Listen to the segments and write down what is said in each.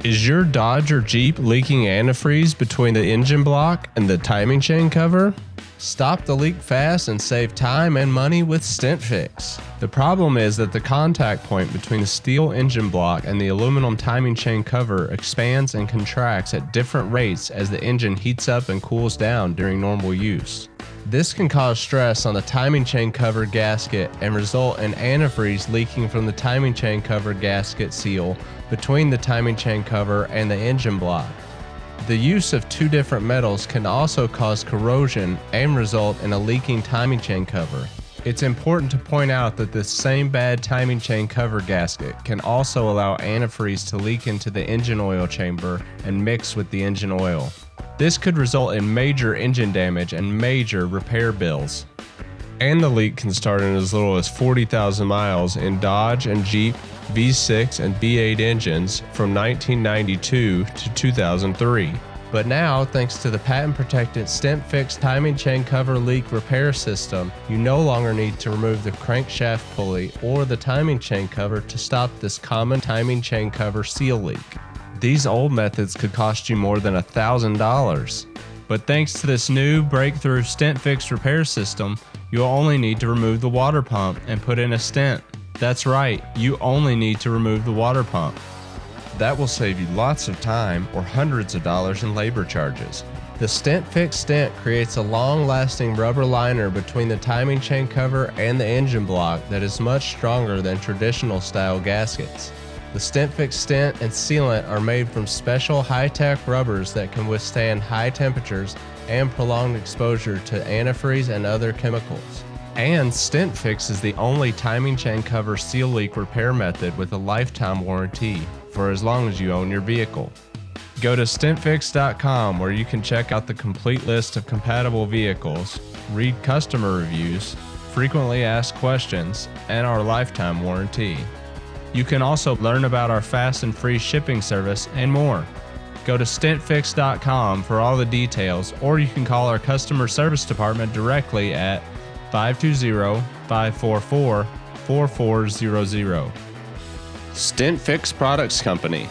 Is your Dodge or Jeep leaking antifreeze between the engine block and the timing chain cover? Stop the leak fast and save time and money with StentFix. The problem is that the contact point between the steel engine block and the aluminum timing chain cover expands and contracts at different rates as the engine heats up and cools down during normal use. This can cause stress on the timing chain cover gasket and result in antifreeze leaking from the timing chain cover gasket seal between the timing chain cover and the engine block. The use of two different metals can also cause corrosion and result in a leaking timing chain cover. It's important to point out that this same bad timing chain cover gasket can also allow antifreeze to leak into the engine oil chamber and mix with the engine oil. This could result in major engine damage and major repair bills. And the leak can start in as little as 40,000 miles in Dodge and Jeep V6 and V8 engines from 1992 to 2003. But now, thanks to the patent-protected StentFix timing chain cover leak repair system, you no longer need to remove the crankshaft pulley or the timing chain cover to stop this common timing chain cover seal leak. These old methods could cost you more than $1,000. But thanks to this new breakthrough StentFix repair system, you'll only need to remove the water pump and put in a stent. That's right, you only need to remove the water pump. That will save you lots of time or hundreds of dollars in labor charges. The StentFix stent creates a long-lasting rubber liner between the timing chain cover and the engine block that is much stronger than traditional style gaskets. The StentFix stent and sealant are made from special high-tech rubbers that can withstand high temperatures and prolonged exposure to antifreeze and other chemicals. And StentFix is the only timing chain cover seal leak repair method with a lifetime warranty for as long as you own your vehicle. Go to StentFix.com where you can check out the complete list of compatible vehicles, read customer reviews, frequently asked questions, and our lifetime warranty. You can also learn about our fast and free shipping service and more. Go to StentFix.com for all the details, or you can call our customer service department directly at 520-544-4400. StentFix Products Company.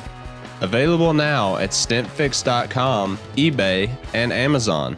Available now at StentFix.com, eBay, and Amazon.